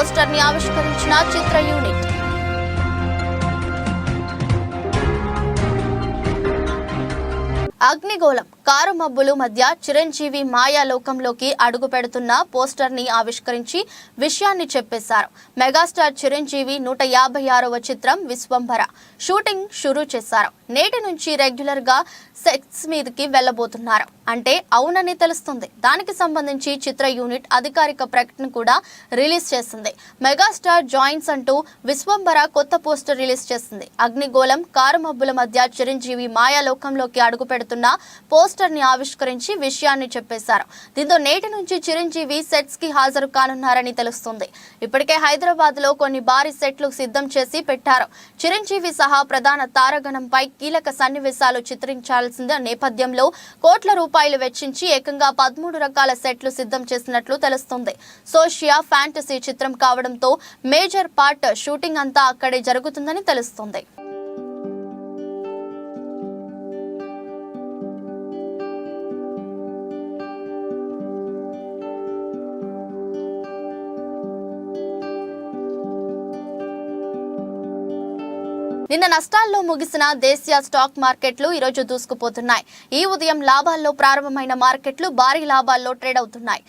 Poster ని ఆవిష్కరించిన చిత్ర unit. అగ్నిగోళం car మబ్బులు మధ్య చిరంజీవి మాయాలోకంలోకి అడుగు పెడుతున్న పోస్టర్ ని ఆవిష్కరించి విషయాన్ని చెప్పేశారు. మెగాస్టార్ చిరంజీవి 156వ చిత్రం విశ్వంభర షూటింగ్ షురూ చేశారు. నేటి నుంచి రెగ్యులర్ గా సెట్స్ మీదకి వెళ్లబోతున్నారు అంటే అవునని తెలుస్తుంది. దానికి సంబంధించి చిత్ర యూనిట్ అధికారిక ప్రకటన కూడా రిలీజ్ చేసింది. మెగాస్టార్ జాయిన్స్ అంటూ విశ్వంభర కొత్త పోస్టర్ రిలీజ్ చేసింది. అగ్నిగోళం కారు మబ్బుల మధ్య చిరంజీవి మాయాలోకంలోకి అడుగు పెడుతున్న పోస్టర్ ని ఆవిష్కరించి విషయాన్ని చెప్పేశారు. దీంతో నేటి నుంచి చిరంజీవి సెట్స్ కి హాజరు కానున్నారని తెలుస్తుంది. ఇప్పటికే హైదరాబాద్ లో కొన్ని భారీ సెట్లు సిద్ధం చేసి పెట్టారు. చిరంజీవి సహా ప్రధాన తారగణంపై కీలక సన్నివేశాలు చిత్రించాల్సిన నేపథ్యంలో కోట్ల రూపాయలు వెచ్చించి ఏకంగా 13 రకాల సెట్లు సిద్ధం చేసినట్లు తెలుస్తుంది. సోషియా ఫ్యాంటసీ చిత్రం కావడంతో మేజర్ పార్ట్ షూటింగ్ అంతా అక్కడే జరుగుతుందని తెలుస్తుంది. నిన్న నష్టాల్లో ముగిసిన దేశీయ స్టాక్ మార్కెట్లు ఈరోజు దూసుకుపోతున్నాయి. ఈ ఉదయం లాభాల్లో ప్రారంభమైన మార్కెట్లు భారీ లాభాల్లో ట్రేడ్ అవుతున్నాయి.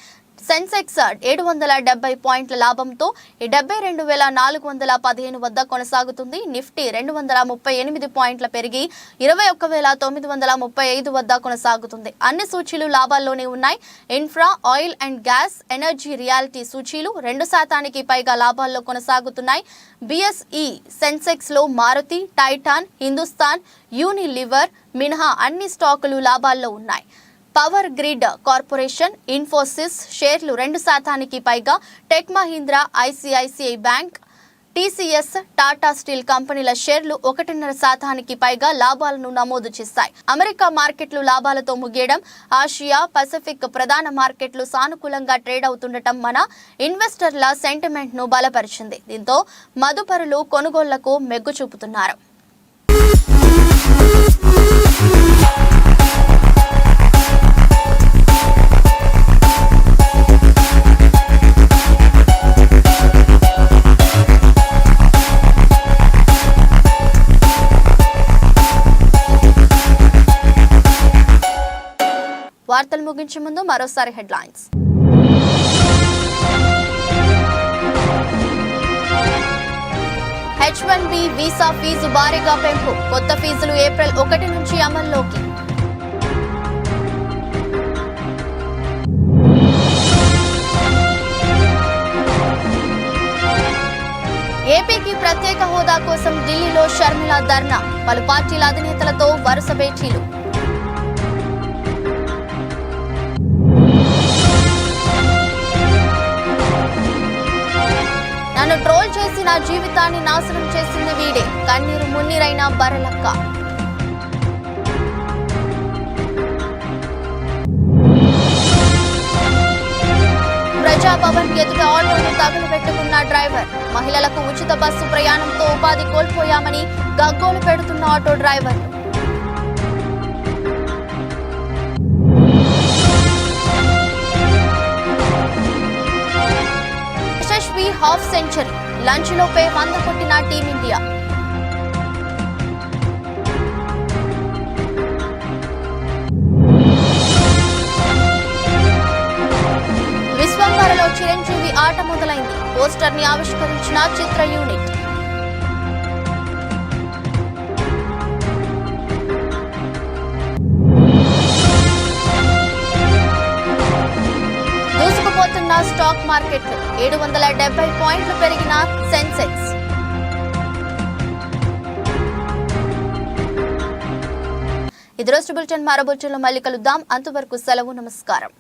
సెన్సెక్స్ 770 పాయింట్ల లాభంతో 72,415 వద్ద కొనసాగుతుంది. నిఫ్టీ 238 పాయింట్ల పెరిగి 21,935 వద్ద కొనసాగుతుంది. అన్ని సూచీలు లాభాల్లోనే ఉన్నాయి. Infra, oil and gas, energy, reality సూచీలు 2% పైగా లాభాల్లో కొనసాగుతున్నాయి. బిఎస్ఈ సెన్సెక్స్ లో మారుతి, టైటాన్, హిందుస్థాన్ యూనిలివర్ మినహా అన్ని స్టాకులు లాభాల్లో ఉన్నాయి. పవర్ గ్రిడ్ కార్పొరేషన్, ఇన్ఫోసిస్ షేర్లు 2% పైగా, tech Mahindra, ICICI bank, TCS, Tata steel కంపెనీల షేర్లు 1.5% పైగా లాభాలను నమోదు చేశాయి. అమెరికా మార్కెట్లు లాభాలతో ముగియడం, ఆసియా పసిఫిక్ ప్రధాన మార్కెట్లు సానుకూలంగా ట్రేడ్ అవుతుండటం మన ఇన్వెస్టర్ల సెంటిమెంట్ ను బలపరిచింది. దీంతో మదుపరులు కొనుగోళ్లకు మెగ్గు చూపుతున్నారు. వార్తలు ముగించే ముందు మరోసారి హెడ్లైన్స్. H1B వీసా ఫీజు భారీగా పెంపు, కొత్త ఫీజులు ఏప్రిల్ 1 నుంచి అమల్లోకి. ఏపీకి ప్రత్యేక హోదా కోసం ఢిల్లీలో షర్మిల ధర్నా, పలు పార్టీల అధినేతలతో వరుస భేటీలు. నన్ను ట్రోల్ చేసి నా జీవితాన్ని నాశనం చేసింది వీడే, కన్నీరు మున్నీరైన బరలక్క. ప్రజాభవన్ ఎదుట ఆటోను తగులబెట్టుకున్న డ్రైవర్, మహిళలకు ఉచిత బస్సు ప్రయాణంతో ఉపాధి కోల్పోయామని గగ్గోలు పెడుతున్న ఆటో డ్రైవర్లు. హాఫ్ సెంచరీ, లంచ్ లోపే 100 కొట్టిన టీమిండియా. విశ్వంభరలో చిరంజీవి ఆట మొదలైంది. పోస్టర్ ని ఆవిష్కరించిన చిత్ర యూనిట్. దూసుకుపోతున్న స్టాక్ మార్కెట్లు, 770 పాయింట్లు పెరిగిన సెన్సెక్స్. ఇది రోజు బులెటిన్. మరో బులెటిన్లో మళ్ళీ కలుద్దాం. అంతవరకు సెలవు, నమస్కారం.